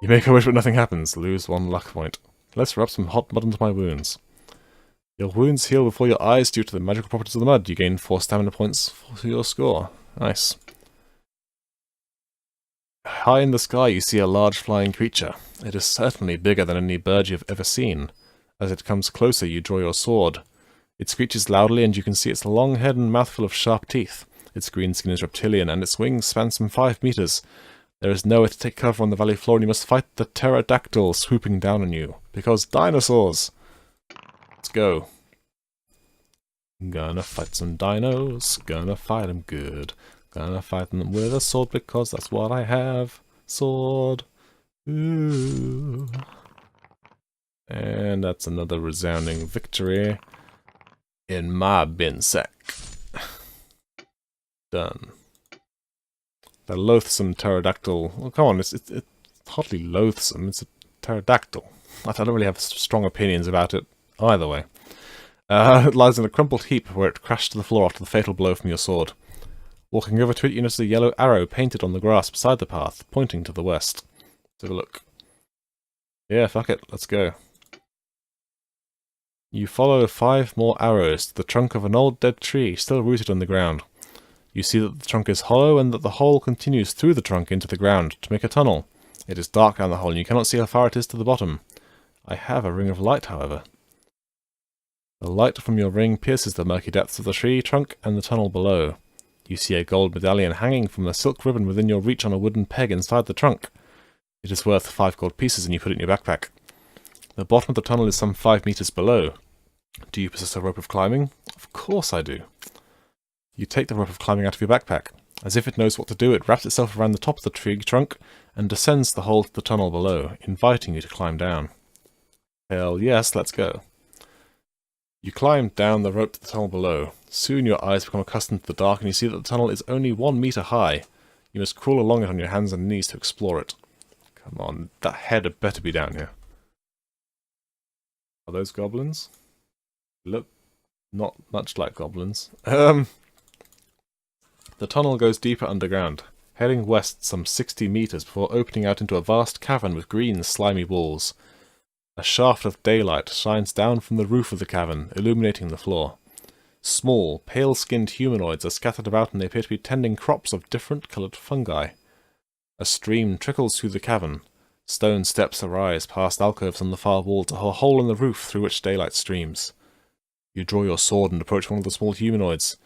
You make a wish but nothing happens. Lose 1 luck point. Let's rub some hot mud into my wounds. Your wounds heal before your eyes due to the magical properties of the mud. You gain 4 stamina points for your score. Nice. High in the sky you see a large flying creature. It is certainly bigger than any bird you have ever seen. As it comes closer you draw your sword. It screeches loudly and you can see its long head and mouthful of sharp teeth. Its green skin is reptilian and its wings span some 5 meters. There is nowhere to take cover on the valley floor and you must fight the pterodactyl swooping down on you. Because dinosaurs! Let's go. Gonna fight some dinos, gonna fight them good. Gonna fight them with a sword because that's what I have. Sword. Ooh. And that's another resounding victory in my bin sack. Done. The loathsome pterodactyl. Well, come on, it's hardly loathsome. It's a pterodactyl. I don't really have strong opinions about it either way. It lies in a crumpled heap where it crashed to the floor after the fatal blow from your sword. Walking over to it, you notice a yellow arrow painted on the grass beside the path, pointing to the west. Let's have a look. Yeah, fuck it. Let's go. You follow 5 more arrows to the trunk of an old dead tree, still rooted on the ground. You see that the trunk is hollow and that the hole continues through the trunk into the ground to make a tunnel. It is dark down the hole and you cannot see how far it is to the bottom. I have a ring of light, however. The light from your ring pierces the murky depths of the tree trunk and the tunnel below. You see a gold medallion hanging from the silk ribbon within your reach on a wooden peg inside the trunk. It is worth 5 gold pieces and you put it in your backpack. The bottom of the tunnel is some 5 meters below. Do you possess a rope of climbing? Of course I do. You take the rope of climbing out of your backpack. As if it knows what to do, it wraps itself around the top of the tree trunk and descends the hole to the tunnel below, inviting you to climb down. Hell yes, let's go. You climb down the rope to the tunnel below. Soon your eyes become accustomed to the dark and you see that the tunnel is only 1 meter high. You must crawl along it on your hands and knees to explore it. Come on, that head had better be down here. Are those goblins? Look not much like goblins. The tunnel goes deeper underground, heading west some 60 meters before opening out into a vast cavern with green, slimy walls. A shaft of daylight shines down from the roof of the cavern, illuminating the floor. Small, pale-skinned humanoids are scattered about and they appear to be tending crops of different coloured fungi. A stream trickles through the cavern. Stone steps arise past alcoves on the far wall to a hole in the roof through which daylight streams. You draw your sword and approach one of the small humanoids.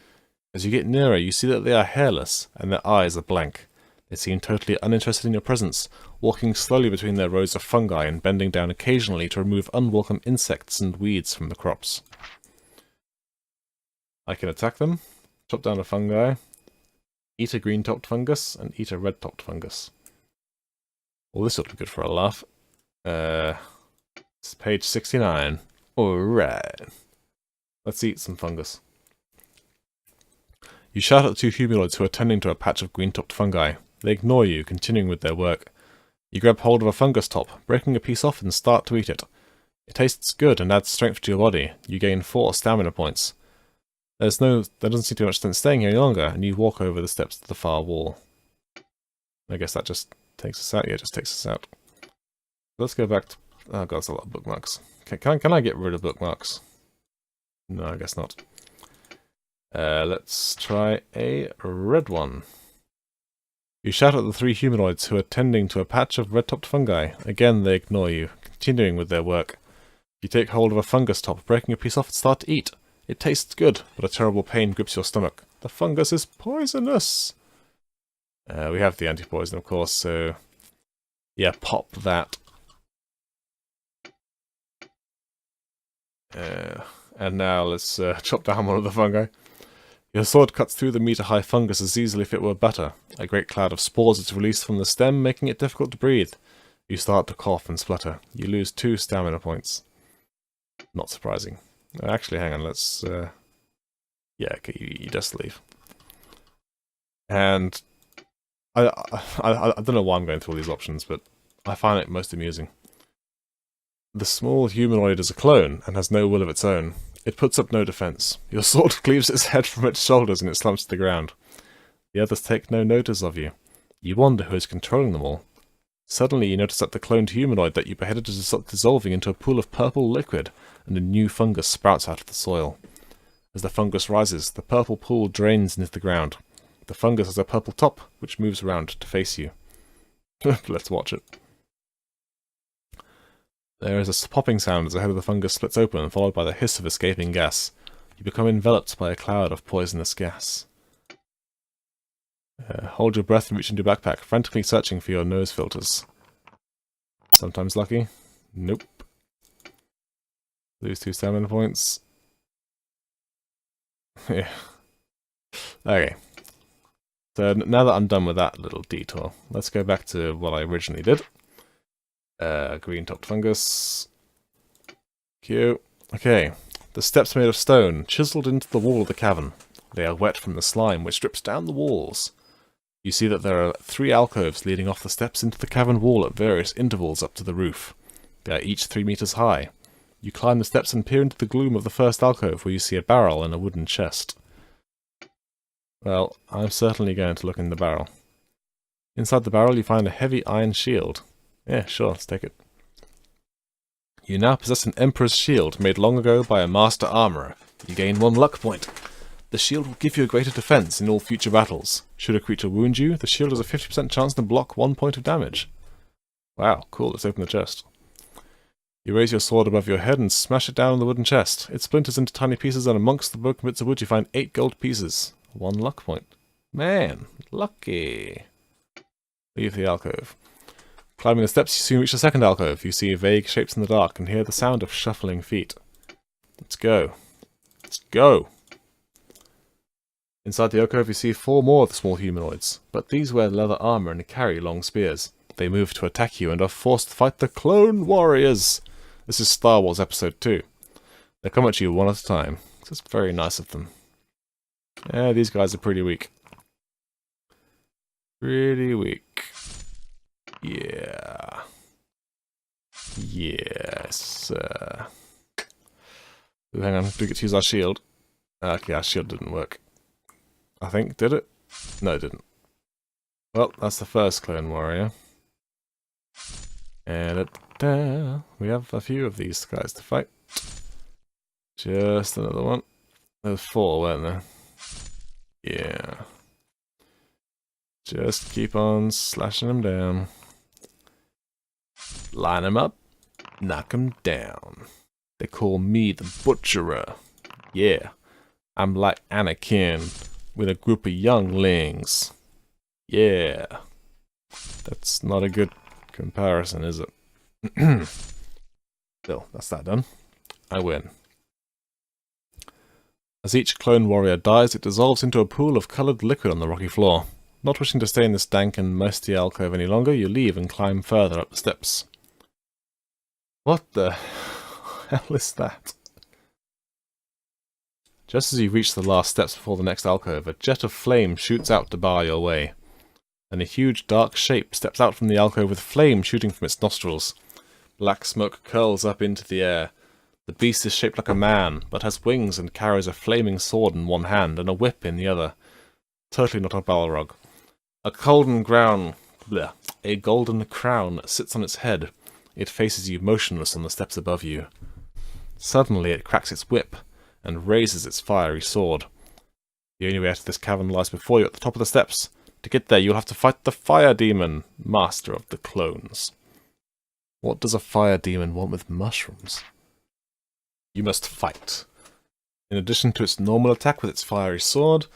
As you get nearer, you see that they are hairless, and their eyes are blank. They seem totally uninterested in your presence, walking slowly between their rows of fungi and bending down occasionally to remove unwelcome insects and weeds from the crops. I can attack them, chop down a fungi, eat a green-topped fungus, and eat a red-topped fungus. Well, this ought to be good for a laugh. It's page 69. Alright. Let's eat some fungus. You shout at the 2 humanoids who are tending to a patch of green-topped fungi. They ignore you, continuing with their work. You grab hold of a fungus top, breaking a piece off and start to eat it. It tastes good and adds strength to your body. You gain 4 stamina points. There doesn't seem to be much sense staying here any longer, and you walk over the steps to the far wall. I guess that just takes us out. Yeah, it just takes us out. Let's go back to... Oh god, that's a lot of bookmarks. Can I get rid of bookmarks? No, I guess not. Let's try a red one. You shout at the 3 humanoids who are tending to a patch of red-topped fungi. Again, they ignore you, continuing with their work. You take hold of a fungus top, breaking a piece off and start to eat. It tastes good, but a terrible pain grips your stomach. The fungus is poisonous! We have the anti-poison, of course, so... yeah, pop that. And now let's chop down one of the fungi. Your sword cuts through the meter-high fungus as easily if it were butter. A great cloud of spores is released from the stem, making it difficult to breathe. You start to cough and splutter. You lose 2 stamina points. Not surprising. Actually, hang on, let's... yeah, okay, you just leave. And... I don't know why I'm going through all these options, but I find it most amusing. The small humanoid is a clone, and has no will of its own. It puts up no defense. Your sword cleaves its head from its shoulders and it slumps to the ground. The others take no notice of you. You wonder who is controlling them all. Suddenly you notice that the cloned humanoid that you beheaded is dissolving into a pool of purple liquid, and a new fungus sprouts out of the soil. As the fungus rises, the purple pool drains into the ground. The fungus has a purple top, which moves around to face you. Let's watch it. There is a popping sound as the head of the fungus splits open, followed by the hiss of escaping gas. You become enveloped by a cloud of poisonous gas. Hold your breath and reach into your backpack, frantically searching for your nose filters. Sometimes lucky. Nope. Lose 2 stamina points. Yeah. Okay. So now that I'm done with that little detour, let's go back to what I originally did. Green-topped fungus. Cute. Okay. The steps made of stone, chiseled into the wall of the cavern. They are wet from the slime, which drips down the walls. You see that there are 3 alcoves leading off the steps into the cavern wall at various intervals up to the roof. They are each 3 meters high. You climb the steps and peer into the gloom of the first alcove, where you see a barrel and a wooden chest. Well, I'm certainly going to look in the barrel. Inside the barrel you find a heavy iron shield. Yeah, sure, let's take it. You now possess an Emperor's shield, made long ago by a Master Armourer. You gain 1 luck point. The shield will give you a greater defense in all future battles. Should a creature wound you, the shield has a 50% chance to block 1 point of damage. Wow, cool, let's open the chest. You raise your sword above your head and smash it down on the wooden chest. It splinters into tiny pieces, and amongst the broken bits of wood you find 8 gold pieces. 1 luck point. Man, lucky. Leave the alcove. Climbing the steps, you soon reach the second alcove. You see vague shapes in the dark and hear the sound of shuffling feet. Let's go. Let's go. Inside the alcove you see 4 more of the small humanoids, but these wear leather armor and carry long spears. They move to attack you and are forced to fight the Clone Warriors. This is Star Wars Episode 2. They come at you one at a time. It's very nice of them. Yeah, these guys are pretty weak. Pretty weak. Yeah. Yes. Ooh, hang on, do we get to use our shield? Okay, our shield didn't work. I think, did it? No, it didn't. Well, that's the first Clone Warrior. And we have a few of these guys to fight. Just another one. There was 4, weren't there? Yeah. Just keep on slashing them down. Line them up. Knock them down. They call me the Butcherer. Yeah. I'm like Anakin with a group of younglings. Yeah. That's not a good comparison, is it? Still, that's that done. I win. As each clone warrior dies, it dissolves into a pool of coloured liquid on the rocky floor. Not wishing to stay in this dank and musty alcove any longer, you leave and climb further up the steps. What the hell is that? Just as you reach the last steps before the next alcove, a jet of flame shoots out to bar your way. Then a huge dark shape steps out from the alcove with flame shooting from its nostrils. Black smoke curls up into the air. The beast is shaped like a man, but has wings and carries a flaming sword in one hand and a whip in the other. Totally not a Balrog. A golden crown sits on its head. It faces you motionless on the steps above you. Suddenly it cracks its whip and raises its fiery sword. The only way out of this cavern lies before you at the top of the steps. To get there, you'll have to fight the Fire Demon, master of the clones. What does a Fire Demon want with mushrooms? You must fight. In addition to its normal attack with its fiery sword,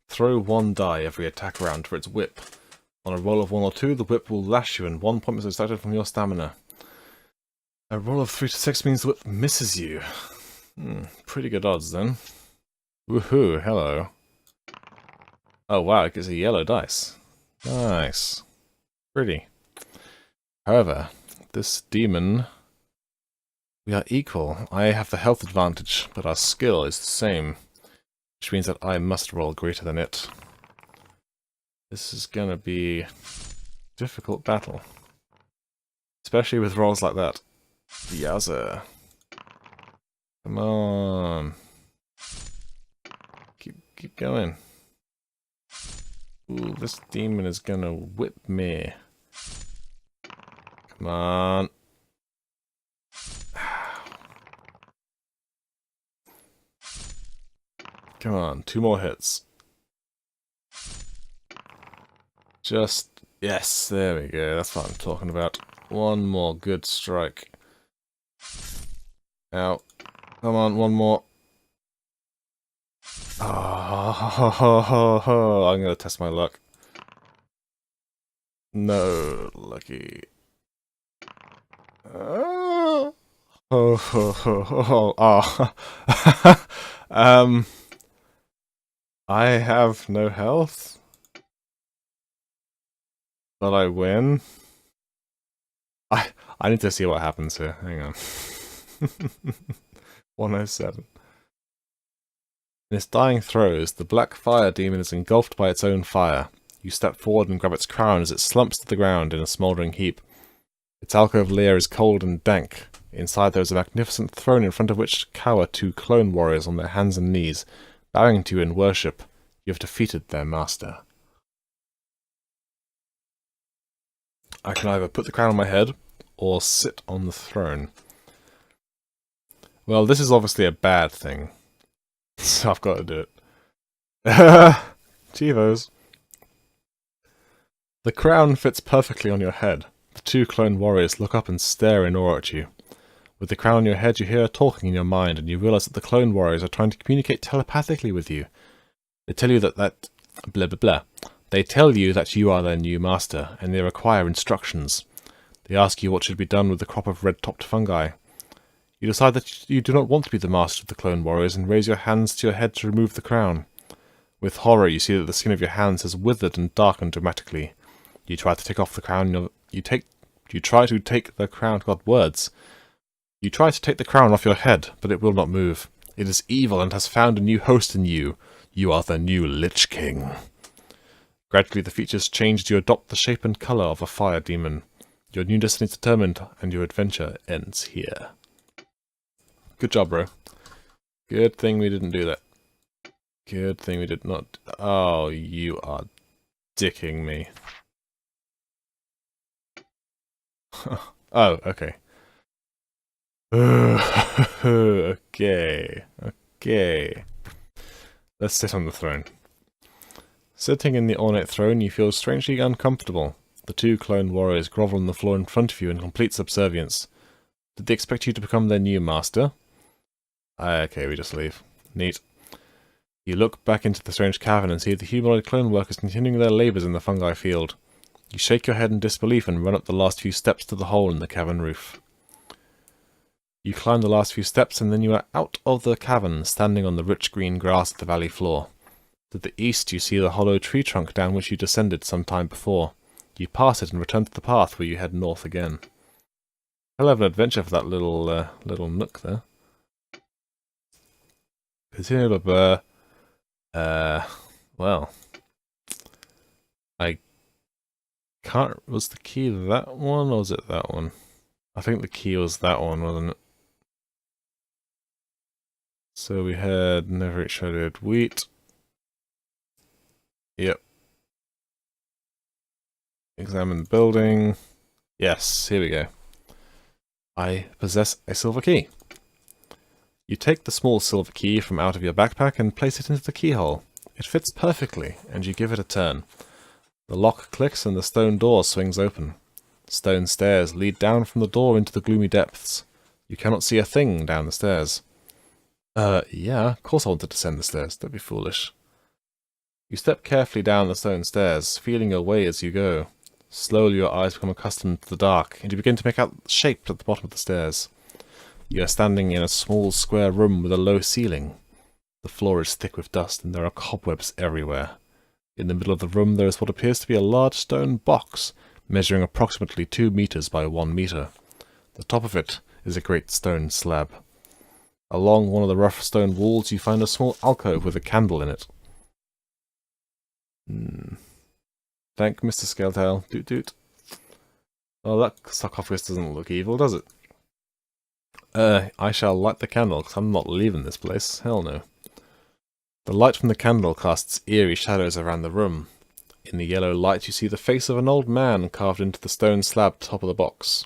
throw 1 die every attack round for its whip. On a roll of 1 or 2, the whip will lash you and 1 point is extracted from your stamina. A roll of 3 to 6 means the whip misses you. Pretty good odds then. Woohoo, hello. Oh wow, it gives a yellow dice. Nice. Pretty. However, this demon... We are equal. I have the health advantage, but our skill is the same. Which means that I must roll greater than it. This is gonna be a difficult battle. Especially with rolls like that. Yowza. Come on. Keep going. Ooh, this demon is gonna whip me. Come on. Come on, 2 more hits. Just, yes, there we go, that's what I'm talking about. 1 more good strike. Ow. Come on, 1 more. Oh, I'm gonna test my luck. No, lucky. Oh, I have no health, but I win. I need to see what happens here. Hang on. 107. In its dying throes, the black fire demon is engulfed by its own fire. You step forward and grab its crown as it slumps to the ground in a smouldering heap. Its alcove lair is cold and dank. Inside there is a magnificent throne in front of which cower 2 clone warriors on their hands and knees, bowing to you in worship. You have defeated their master. I can either put the crown on my head, or sit on the throne. Well, this is obviously a bad thing, so I've got to do it. Chivos. The crown fits perfectly on your head. The 2 clone warriors look up and stare in awe at you. With the crown on your head, you hear a talking in your mind, and you realize that the clone warriors are trying to communicate telepathically with you. They tell you that blah blah blah. They tell you that you are their new master, and they require instructions. They ask you what should be done with the crop of red-topped fungi. You decide that you do not want to be the master of the clone warriors, and raise your hands to your head to remove the crown. With horror, you see that the skin of your hands has withered and darkened dramatically. You try to take off the crown. You try to take the crown. God, words. You try to take the crown off your head, but it will not move. It is evil and has found a new host in you. You are the new Lich King. Gradually, the features change to adopt the shape and color of a fire demon. Your new destiny is determined, and your adventure ends here. Good job, bro. Good thing we didn't do that. Good thing we did not. Oh, you are dicking me. Oh, okay. Okay. Okay. Let's sit on the throne. Sitting in the ornate throne, you feel strangely uncomfortable. The 2 clone warriors grovel on the floor in front of you in complete subservience. Did they expect you to become their new master? Okay, we just leave. Neat. You look back into the strange cavern and see the humanoid clone workers continuing their labours in the fungi field. You shake your head in disbelief and run up the last few steps to the hole in the cavern roof. You climb the last few steps and then you are out of the cavern, standing on the rich green grass of the valley floor. To the east you see the hollow tree trunk down which you descended some time before. You pass it and return to the path where you head north again. Hell of an adventure for that little nook there. Well, I can't. Was the key that one or was it that one? I think the key was that one, wasn't it? So we had never eat shredded wheat. Yep. Examine the building. Yes, here we go. I possess a silver key. You take the small silver key from out of your backpack and place it into the keyhole. It fits perfectly, and you give it a turn. The lock clicks and the stone door swings open. Stone stairs lead down from the door into the gloomy depths. You cannot see a thing down the stairs. Yeah, of course I want to descend the stairs. Don't be foolish. You step carefully down the stone stairs, feeling your way as you go. Slowly your eyes become accustomed to the dark, and you begin to make out shapes at the bottom of the stairs. You are standing in a small square room with a low ceiling. The floor is thick with dust, and there are cobwebs everywhere. In the middle of the room there is what appears to be a large stone box, measuring approximately 2 meters by 1 meter. The top of it is a great stone slab. Along one of the rough stone walls you find a small alcove with a candle in it. Thank Mr. Scaletail. Doot doot. Oh, that sarcophagus doesn't look evil, does it? I shall light the candle, because I'm not leaving this place. Hell no. The light from the candle casts eerie shadows around the room. In the yellow light you see the face of an old man carved into the stone slab top of the box.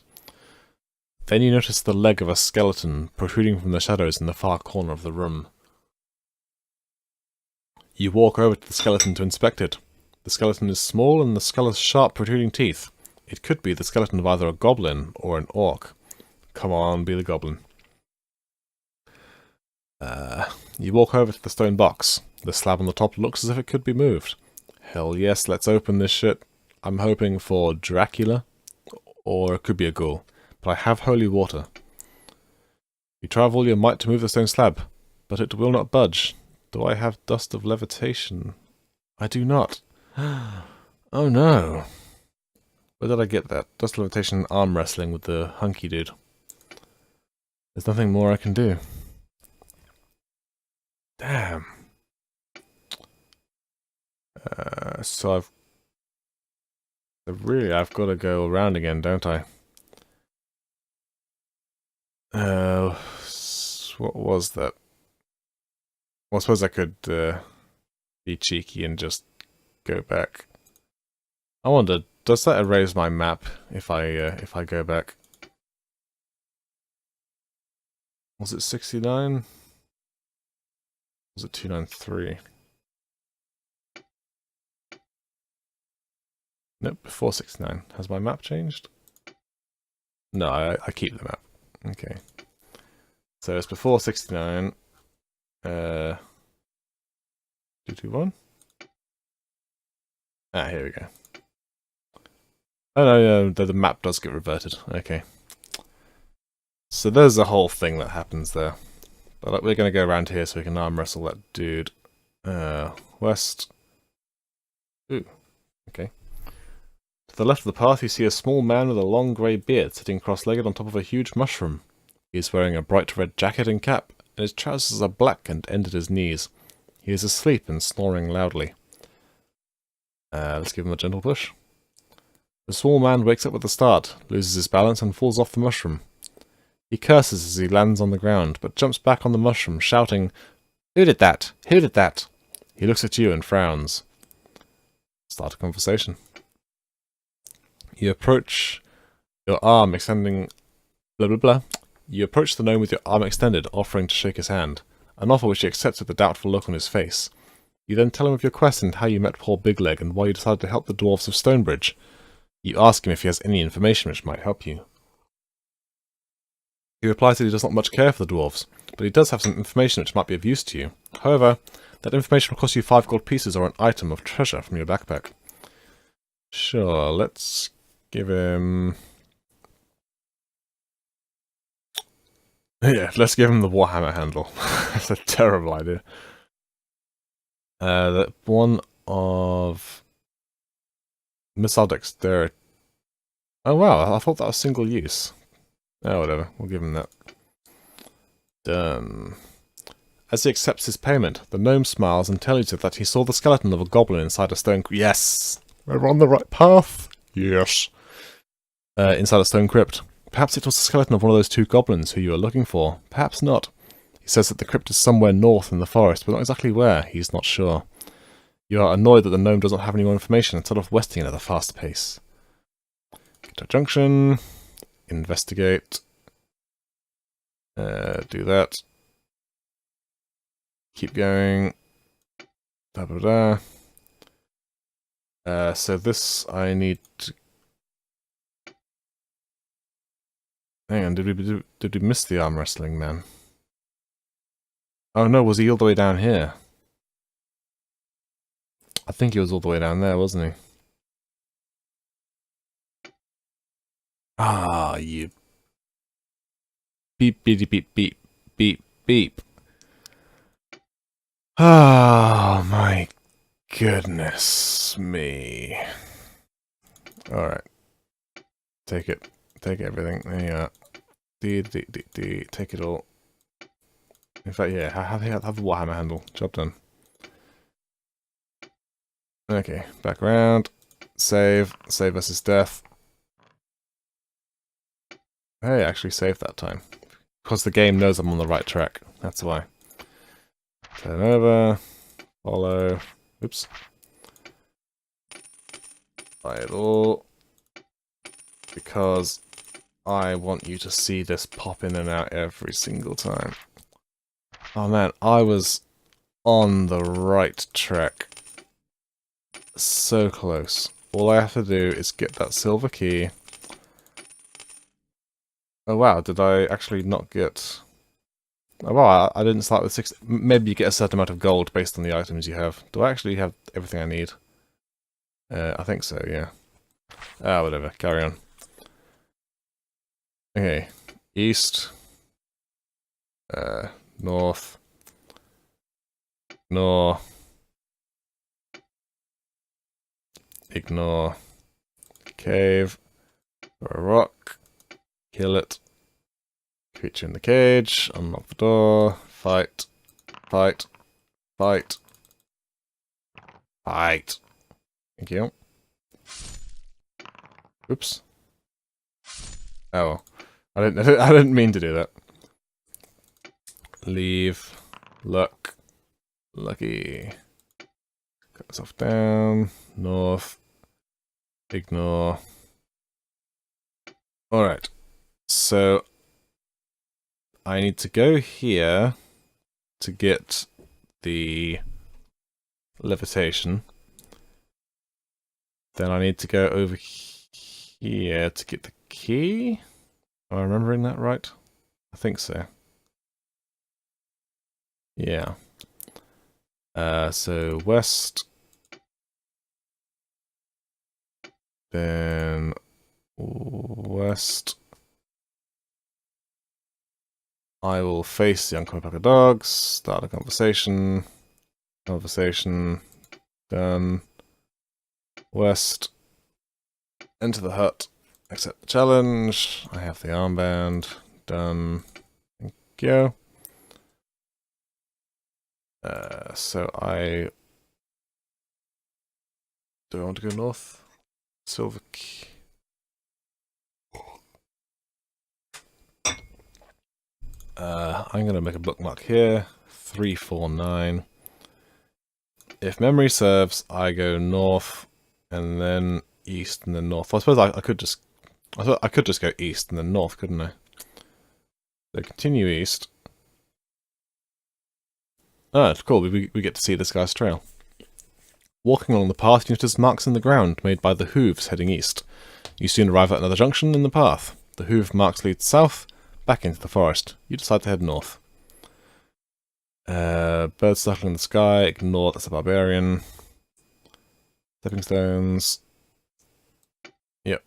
Then you notice the leg of a skeleton protruding from the shadows in the far corner of the room. You walk over to the skeleton to inspect it. The skeleton is small and the skull has sharp protruding teeth. It could be the skeleton of either a goblin or an orc. Come on, be the goblin. You walk over to the stone box. The slab on the top looks as if it could be moved. Hell yes, let's open this shit. I'm hoping for Dracula, or it could be a ghoul, but I have holy water. You try with all your might to move the stone slab, but it will not budge. Do I have dust of levitation? I do not. Oh no. Where did I get that? Dust of levitation arm wrestling with the hunky dude. There's nothing more I can do. Damn. So I've got to go around again, don't I? What was that? Well, I suppose I could be cheeky and just go back. I wonder, does that erase my map if I go back? Was it 69? Was it 293? Nope, before 69. Has my map changed? No, I keep the map. Okay. So it's before 69. 221? Ah, here we go. Oh no, the map does get reverted. Okay. So there's a whole thing that happens there. But we're going to go around here so we can arm wrestle that dude. West. Ooh. Okay. To the left of the path you see a small man with a long grey beard sitting cross-legged on top of a huge mushroom. He is wearing a bright red jacket and cap, and his trousers are black and end at his knees. He is asleep and snoring loudly. Let's give him a gentle push. The small man wakes up with a start, loses his balance and falls off the mushroom. He curses as he lands on the ground, but jumps back on the mushroom, shouting, "Who did that? Who did that?" He looks at you and frowns. Start a conversation. You approach your arm extending... blah blah blah. You approach the gnome with your arm extended, offering to shake his hand, an offer which he accepts with a doubtful look on his face. You then tell him of your quest and how you met poor Big Leg and why you decided to help the dwarves of Stonebridge. You ask him if he has any information which might help you. He replies that he does not much care for the dwarves, but he does have some information which might be of use to you. However, that information will cost you 5 gold pieces or an item of treasure from your backpack. Sure, let's give him... yeah, let's give him the Warhammer handle. That's a terrible idea. That one of... missile dexterity. Oh wow, I thought that was single use. Oh, whatever. We'll give him that. Done. As he accepts his payment, the gnome smiles and tells you that he saw the skeleton of a goblin inside a stone... Yes! We're on the right path! Yes! Inside a stone crypt. Perhaps it was the skeleton of one of those 2 goblins who you are looking for. Perhaps not. He says that the crypt is somewhere north in the forest, but not exactly where. He's not sure. You are annoyed that the gnome does not have any more information instead of westing it at a fast pace. Get to a junction... investigate. Do that. Keep going. Da da da. So this I need to... hang on, did we miss the arm wrestling man? Oh no, was he all the way down here? I think he was all the way down there, wasn't he? Ah, you... beep, beep, beep, beep, beep, beep. Oh, my goodness me. Alright. Take it. Take everything. There you are. Take it all. In fact, yeah, have the Warhammer handle. Job done. Okay, back around. Save. Save versus death. Hey, I actually saved that time. Because the game knows I'm on the right track. That's why. Turn over. Follow. Oops. buy it all. Because I want you to see this pop in and out every single time. Oh man, I was on the right track. So close. All I have to do is get that silver key. Oh wow, did I actually not get... Oh wow, I didn't start with 6... Maybe you get a certain amount of gold based on the items you have. Do I actually have everything I need? I think so, yeah. Ah, whatever, carry on. Okay, east. North. Ignore. Ignore. Cave. Or a rock. Kill it. Creature in the cage. Unlock the door. Fight. Fight. Fight. Fight. Thank you. Oops. Oh, I didn't mean to do that. Leave. Luck. Lucky. Cut this off down. North. Ignore. Alright. So I need to go here to get the levitation. Then I need to go over here to get the key. Am I remembering that right? I think so. Yeah. So west. Then west. I will face the oncoming pack of dogs, start a conversation. Conversation. Done. West. Enter the hut. Accept the challenge. I have the armband. Done. Thank you. So do I want to go north? Silver key. I'm going to make a bookmark here. 349. If memory serves, I go north and then east and then north. I suppose I could just go east and then north, couldn't I? So continue east. Ah, it's cool. We get to see this guy's trail. Walking along the path, you notice marks in the ground made by the hooves heading east. You soon arrive at another junction in the path. The hoof marks lead south, back into the forest. You decide to head north. Birds circling in the sky. Ignore, that's a barbarian. Stepping stones. Yep.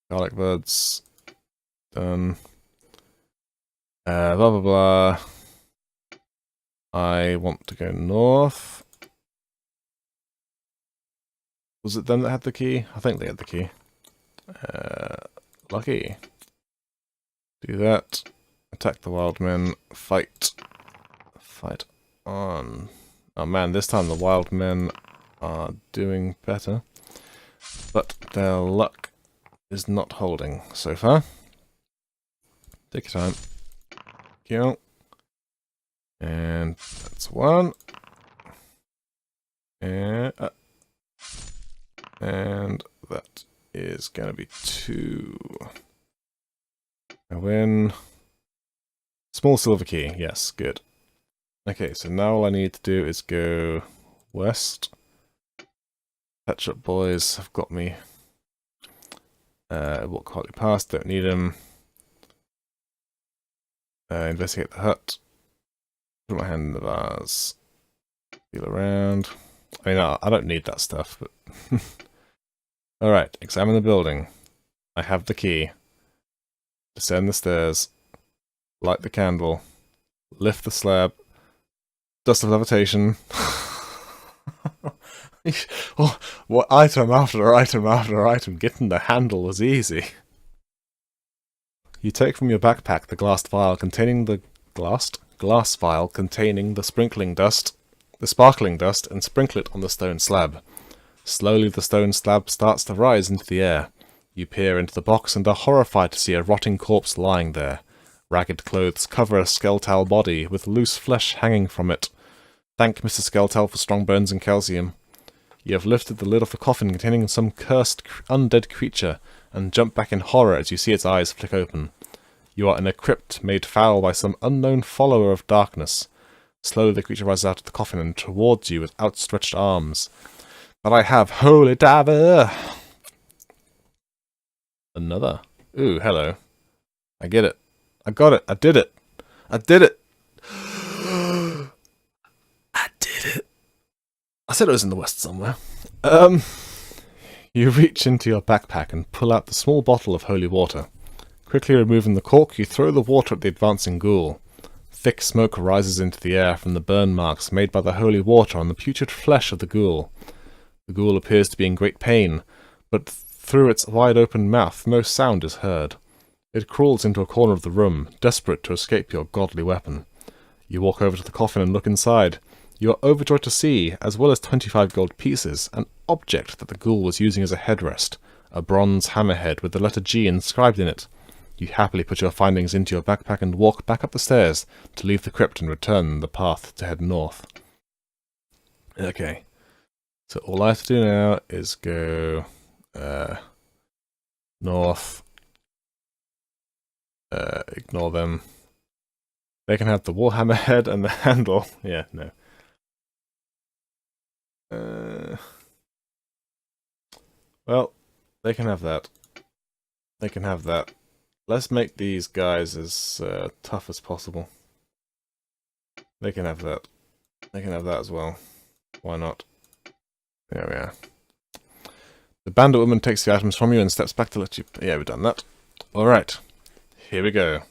Garlic birds. Done. Blah blah blah. I want to go north. Was it them that had the key? I think they had the key. Lucky. Do that. Attack the wild men. Fight. Fight on. Oh man, this time the wild men are doing better. But their luck is not holding so far. Take your time. Kill. And that's one. And that is going to be 2. I win. Small silver key. Yes, good. Okay, so now all I need to do is go west. Patch up boys have got me. Walk quietly past, don't need them. Investigate the hut. Put my hand in the vase. Feel around. I mean, I don't need that stuff, but... Alright, examine the building. I have the key. Descend the stairs. Light the candle. Lift the slab. Dust of levitation. Oh, what item after item after item. Getting the handle was easy. You take from your backpack the glass vial containing the glass vial containing the sparkling dust, and sprinkle it on the stone slab. Slowly the stone slab starts to rise into the air. You peer into the box and are horrified to see a rotting corpse lying there. Ragged clothes cover a skeletal body, with loose flesh hanging from it. Thank Mr. Skeletal for strong bones and calcium. You have lifted the lid off the coffin containing some cursed undead creature, and jump back in horror as you see its eyes flick open. You are in a crypt made foul by some unknown follower of darkness. Slowly the creature rises out of the coffin and towards you with outstretched arms. But I have holy dagger! Another. Ooh, hello. I get it. I got it. I did it. I did it! I did it! I said it was in the west somewhere. You reach into your backpack and pull out the small bottle of holy water. Quickly removing the cork, you throw the water at the advancing ghoul. Thick smoke rises into the air from the burn marks made by the holy water on the putrid flesh of the ghoul. The ghoul appears to be in great pain, but through its wide-open mouth no sound is heard. It crawls into a corner of the room, desperate to escape your godly weapon. You walk over to the coffin and look inside. You are overjoyed to see, as well as 25 gold pieces, an object that the ghoul was using as a headrest, a bronze hammerhead with the letter G inscribed in it. You happily put your findings into your backpack and walk back up the stairs to leave the crypt and return the path to head north. Okay, so all I have to do now is go north. Ignore them. They can have the warhammer head and the handle. Yeah, no. Well, they can have that. They can have that. Let's make these guys as tough as possible. They can have that. They can have that as well. Why not? There we are. The bandit woman takes the items from you and steps back to let you... Yeah, we've done that. Alright. Here we go.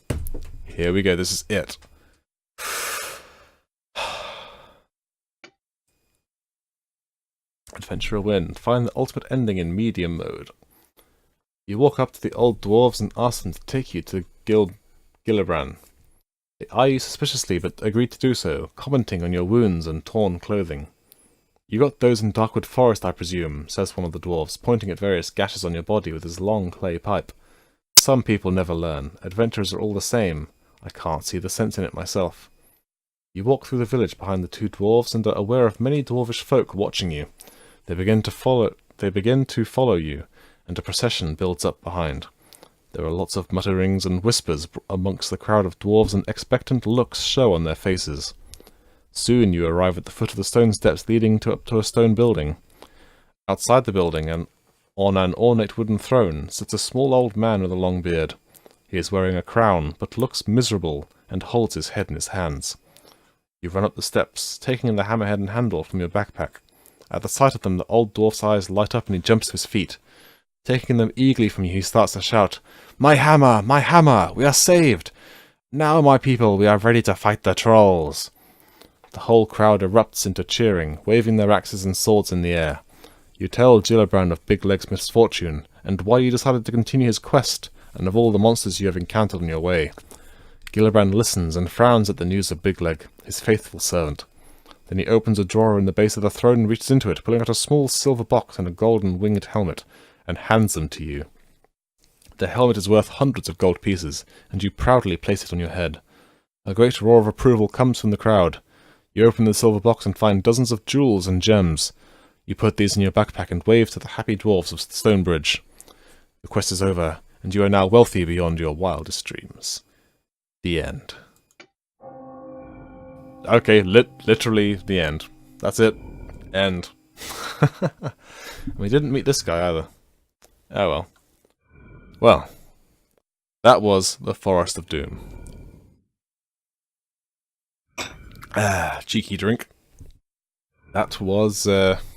Here we go. This is it. Adventurer win. Find the ultimate ending in medium mode. You walk up to the old dwarves and ask them to take you to Gillibrand. They eye you suspiciously, but agree to do so, commenting on your wounds and torn clothing. You got those in Darkwood Forest, I presume, says one of the dwarves, pointing at various gashes on your body with his long clay pipe. Some people never learn. Adventurers are all the same. I can't see the sense in it myself. You walk through the village behind the two dwarves and are aware of many dwarvish folk watching you. They begin to follow you, and a procession builds up behind. There are lots of mutterings and whispers amongst the crowd of dwarves, and expectant looks show on their faces. Soon you arrive at the foot of the stone steps leading up to a stone building. Outside the building, and on an ornate wooden throne, sits a small old man with a long beard. He is wearing a crown, but looks miserable, and holds his head in his hands. You run up the steps, taking the hammerhead and handle from your backpack. At the sight of them, the old dwarf's eyes light up and he jumps to his feet. Taking them eagerly from you, he starts to shout, "My hammer! My hammer! We are saved! Now, my people, we are ready to fight the trolls!" The whole crowd erupts into cheering, waving their axes and swords in the air. You tell Gillibrand of Big Leg's misfortune, and why you decided to continue his quest, and of all the monsters you have encountered on your way. Gillibrand listens and frowns at the news of Big Leg, his faithful servant. Then he opens a drawer in the base of the throne and reaches into it, pulling out a small silver box and a golden winged helmet, and hands them to you. The helmet is worth hundreds of gold pieces, and you proudly place it on your head. A great roar of approval comes from the crowd. You open the silver box and find dozens of jewels and gems. You put these in your backpack and wave to the happy dwarves of Stonebridge. The quest is over, and you are now wealthy beyond your wildest dreams. The end. Okay, literally the end. That's it. End. We didn't meet this guy either. Oh well. Well, that was the Forest of Doom. Cheeky drink. That was that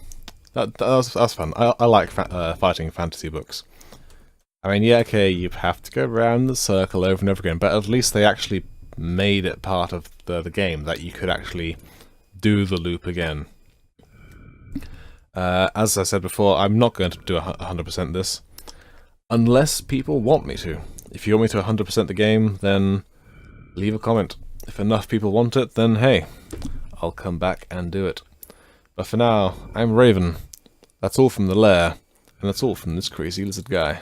was fun. I like fighting fantasy books. I mean, yeah, okay, you have to go around the circle over and over again, but at least they actually made it part of the game that you could actually do the loop again. As I said before, I'm not going to do 100% this, unless people want me to. If you want me to 100% the game, then leave a comment. If enough people want it, then hey, I'll come back and do it. But for now, I'm Raven. That's all from the lair, and that's all from this crazy lizard guy.